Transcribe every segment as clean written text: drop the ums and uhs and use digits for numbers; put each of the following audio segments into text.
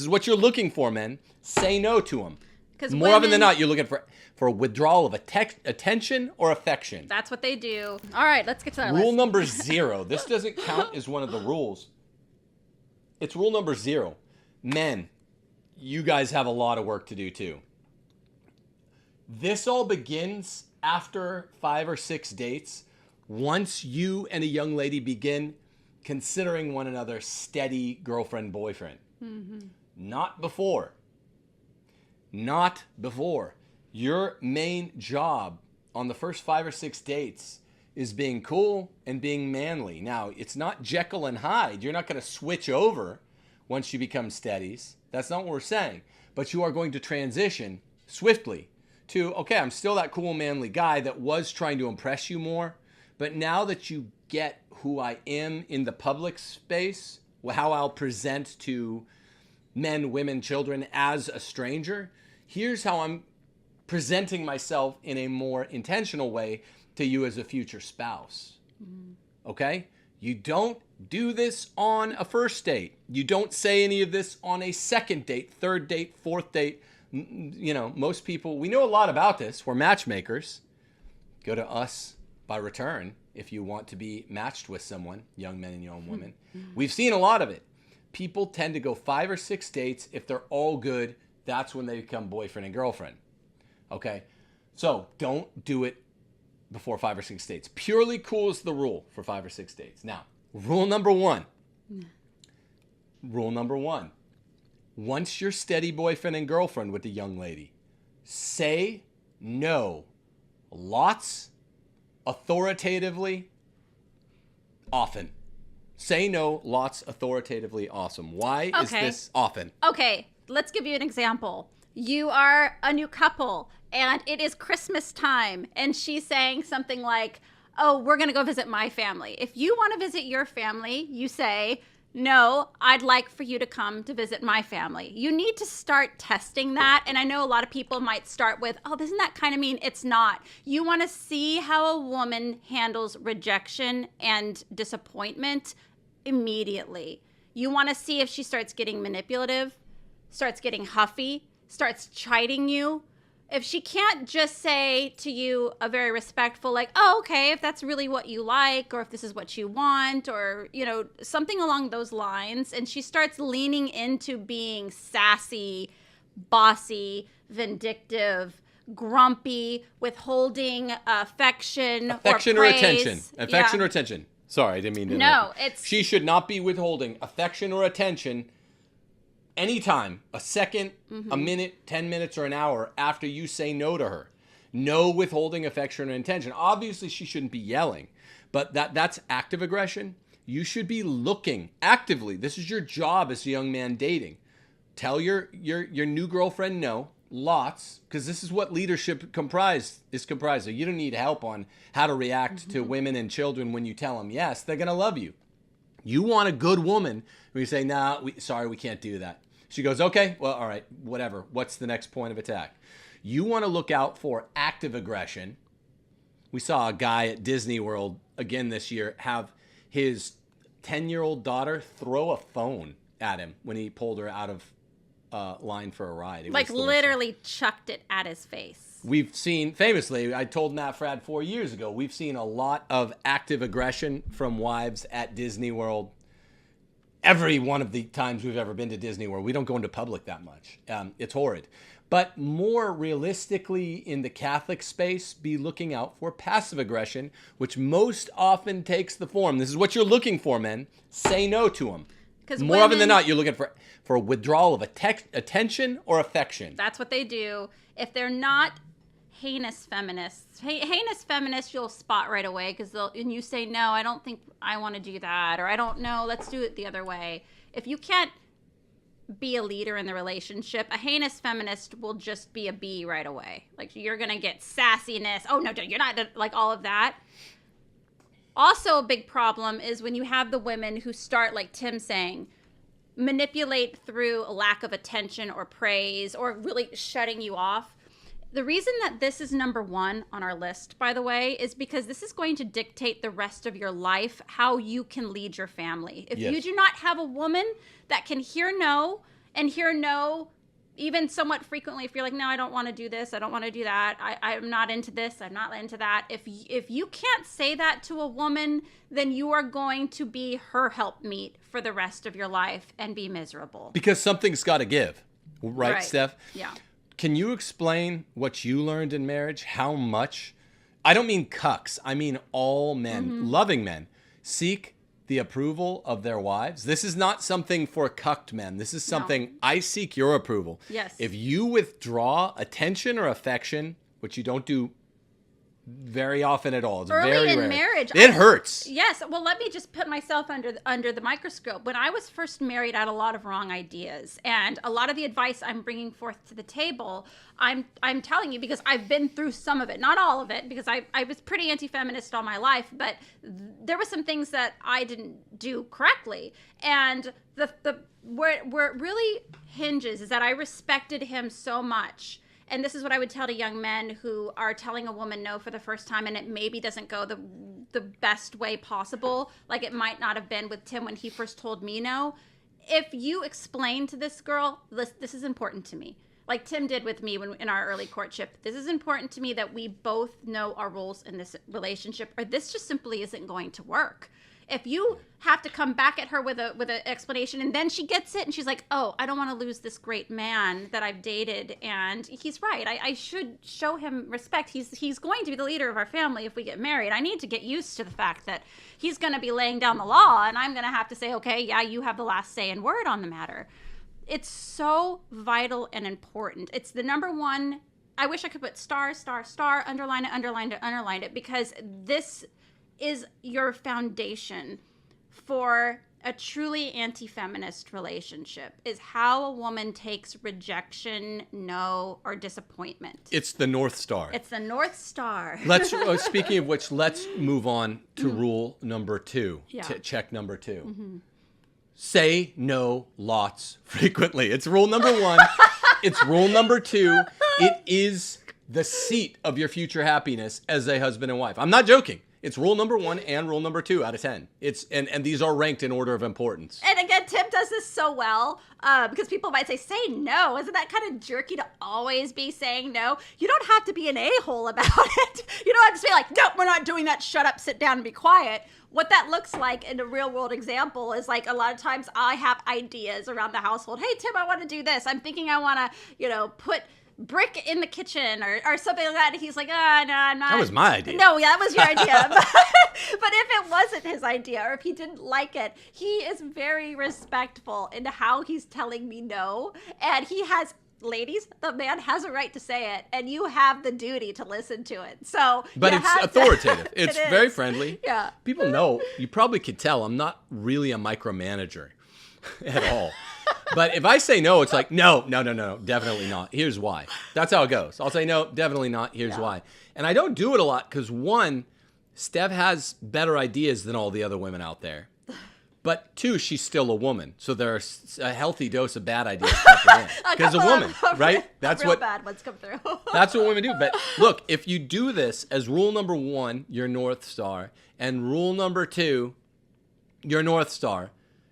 is what you're looking for, men. Say no to them. More women, often than not, you're looking for a withdrawal of attention or affection. That's what they do. All right, let's get to that Rule list. number 0. This doesn't count as one of the rules. It's rule number 0. Men, you guys have a lot of work to do too. This all begins after 5 or 6 dates. Once you and a young lady begin considering one another steady girlfriend, boyfriend. Mm-hmm. Not before. Not before. Your main job on the first 5 or 6 dates is being cool and being manly. Now, it's not Jekyll and Hyde. You're not going to switch over once you become steadies. That's not what we're saying. But you are going to transition swiftly to, okay, I'm still that cool, manly guy that was trying to impress you more. But now that you get who I am in the public space, how I'll present to men, women, children as a stranger, here's how I'm presenting myself in a more intentional way to you as a future spouse. Okay? You don't do this on a first date. You don't say any of this on a second date, third date, fourth date. You know, most people, we know a lot about this. We're matchmakers. Go to us by return if you want to be matched with someone, young men and young women. We've seen a lot of it. People tend to go 5 or 6 dates. If they're all good, that's when they become boyfriend and girlfriend. Okay? So don't do it before 5 or 6 dates. Purely cool is the rule for 5 or 6 dates. Now, rule number 1. Rule number 1. Once you're steady boyfriend and girlfriend with the young lady, say no lots, authoritatively, often. Say no lots, authoritatively, awesome. Why is this often? Okay, let's give you an example. You are a new couple and it is Christmas time and she's saying something like, oh, we're going to go visit my family. If you want to visit your family, you say, no, I'd like for you to come to visit my family. You need to start testing that. And I know a lot of people might start with, oh, doesn't that kind of mean? It's not. You want to see how a woman handles rejection and disappointment immediately. You want to see if she starts getting manipulative, starts getting huffy, starts chiding you. If she can't just say to you a very respectful, like, oh, okay, if that's really what you like, or if this is what you want, or, you know, something along those lines, and she starts leaning into being sassy, bossy, vindictive, grumpy, withholding affection or praise. Attention. Affection or attention. Sorry, I didn't mean to interrupt. No, it's... She should not be withholding affection or attention anytime, a second, a minute, 10 minutes, or an hour after you say no to her. No withholding affection or intention. Obviously, she shouldn't be yelling, but that's active aggression. You should be looking actively. This is your job as a young man dating. Tell your new girlfriend no, lots, because this is what leadership is comprised of. You don't need help on how to react to women and children when you tell them yes. They're going to love you. You want a good woman when you say, nah, sorry, we can't do that. She goes, okay, well, all right, whatever. What's the next point of attack? You want to look out for active aggression. We saw a guy at Disney World again this year have his 10-year-old daughter throw a phone at him when he pulled her out of line for a ride. Like literally chucked it at his face. We've seen, famously, I told Matt Frad 4 years ago, we've seen a lot of active aggression from wives at Disney World. Every one of the times we've ever been to Disney World, we don't go into public that much. It's horrid. But more realistically, in the Catholic space, be looking out for passive aggression, which most often takes the form. This is what you're looking for, men. Say no to them. More often than not, you're looking for a withdrawal of attention or affection. That's what they do. If they're not heinous feminists, you'll spot right away because and you say, no, I don't think I want to do that, or I don't know, let's do it the other way. If you can't be a leader in the relationship, a heinous feminist will just be a B right away. Like, you're going to get sassiness. Oh, no, you're not, like all of that. Also, a big problem is when you have the women who start, like Tim saying, manipulate through a lack of attention or praise or really shutting you off. The reason that this is number 1 on our list, by the way, is because this is going to dictate the rest of your life, how you can lead your family. If you do not have a woman that can hear no and hear no even somewhat frequently. If you're like, no, I don't want to do this, I don't want to do that, I'm not into this, I'm not into that. If you can't say that to a woman, then you are going to be her helpmeet for the rest of your life and be miserable. Because something's got to give. Right, Steph? Yeah. Can you explain what you learned in marriage? How much? I don't mean cucks. I mean all men, loving men, seek the approval of their wives. This is not something for cucked men. This is something I seek your approval. Yes. If you withdraw attention or affection, which you don't do very often at all. It's early very in rare. marriage. It hurts. Yes. Well, let me just put myself under the microscope. When I was first married, I had a lot of wrong ideas, and a lot of the advice I'm bringing forth to the table, I'm telling you because I've been through some of it, not all of it, because I was pretty anti-feminist all my life, but there were some things that I didn't do correctly, and where it really hinges is that I respected him so much. And this is what I would tell to young men who are telling a woman no for the first time, and it maybe doesn't go the best way possible, like it might not have been with Tim when he first told me no. If you explain to this girl, this is important to me, like Tim did with me in our early courtship, this is important to me that we both know our roles in this relationship, or this just simply isn't going to work. If you have to come back at her with an explanation, and then she gets it and she's like, oh, I don't want to lose this great man that I've dated, and he's right, I should show him respect. He's going to be the leader of our family if we get married. I need to get used to the fact that he's going to be laying down the law, and I'm going to have to say, okay, yeah, you have the last say and word on the matter. It's so vital and important. It's the number one. I wish I could put star, underline it, because this is your foundation for a truly anti-feminist relationship, is how a woman takes rejection, no, or disappointment. It's the North Star. It's the North Star. Speaking of which, let's move on to rule number 2. Yeah. Check number 2. Say no lots frequently. It's rule number 1. It's rule number 2. It is the seat of your future happiness as a husband and wife. I'm not joking. It's rule number 1 and rule number 2 out of 10. And these are ranked in order of importance. And again, Tim does this so well because people might say no. Isn't that kind of jerky to always be saying no? You don't have to be an a-hole about it. You don't have to say like, no, we're not doing that. Shut up, sit down, and be quiet. What that looks like in a real world example is like a lot of times I have ideas around the household. Hey, Tim, I want to do this. I'm thinking I want to, put brick in the kitchen or something like that. And he's like, no, I'm not. That was my idea. No, yeah, that was your idea. But if it wasn't his idea, or if he didn't like it, he is very respectful in how he's telling me no. And he has, ladies, the man has a right to say it, and you have the duty to listen to it. So, but it's authoritative. It's It very is. friendly. Yeah. People know, you probably could tell, I'm not really a micromanager at all. But if I say no, it's like, no, definitely not. Here's why. That's how it goes. I'll say no, definitely not. Here's why. And I don't do it a lot because, one, Steph has better ideas than all the other women out there. But 2, she's still a woman. So there's a healthy dose of bad ideas because a woman, right? That's real what bad ones come through. That's what women do. But look, if you do this as rule number 1, your North Star, and rule number 2, your North Star,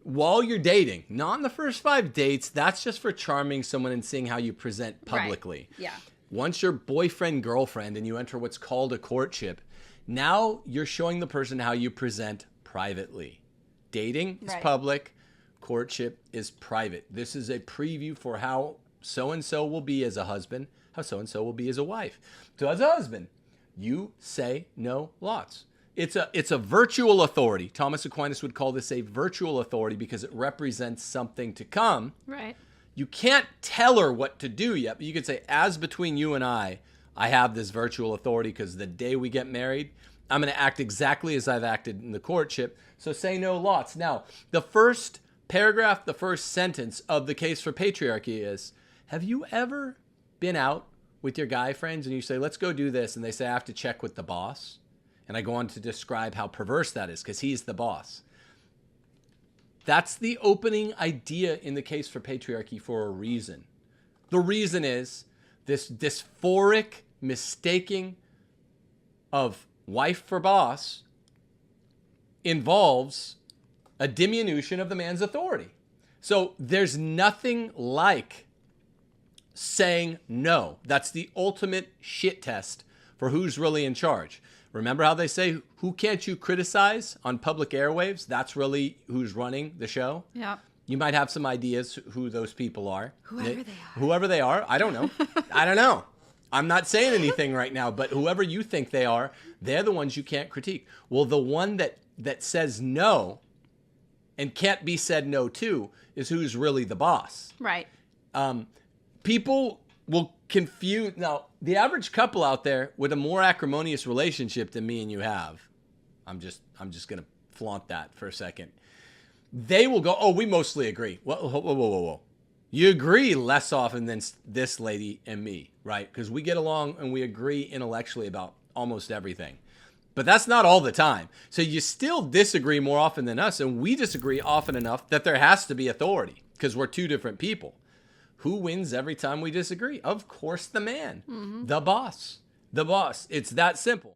while you're dating, not in the first 5 dates, that's just for charming someone and seeing how you present publicly. Right. Yeah. Once you're boyfriend, girlfriend, and you enter what's called a courtship, now you're showing the person how you present privately. Dating is public, courtship is private. This is a preview for how so-and-so will be as a husband, how so-and-so will be as a wife. So as a husband, you say no lots. It's a virtual authority. Thomas Aquinas would call this a virtual authority because it represents something to come. Right. You can't tell her what to do yet, but you could say, as between you and I have this virtual authority because the day we get married, I'm going to act exactly as I've acted in the courtship. So say no lots. Now, the first paragraph, the first sentence of the case for patriarchy is, have you ever been out with your guy friends and you say, let's go do this, and they say, I have to check with the boss? And I go on to describe how perverse that is because he's the boss. That's the opening idea in the case for patriarchy for a reason. The reason is this dysphoric mistaking of wife for boss involves a diminution of the man's authority. So there's nothing like saying no. That's the ultimate shit test for who's really in charge. Remember how they say, who can't you criticize on public airwaves? That's really who's running the show. Yeah. You might have some ideas who those people are. Whoever they are. I don't know. I don't know. I'm not saying anything right now, but whoever you think they are, they're the ones you can't critique. Well, the one that says no and can't be said no to is who's really the boss. Right. People will confuse. Now, the average couple out there with a more acrimonious relationship than me and you have, I'm just going to flaunt that for a second. They will go, oh, we mostly agree. Whoa. You agree less often than this lady and me, right? Because we get along and we agree intellectually about almost everything. But that's not all the time. So you still disagree more often than us, and we disagree often enough that there has to be authority because we're two different people. Who wins every time we disagree? Of course, the man, the boss. It's that simple.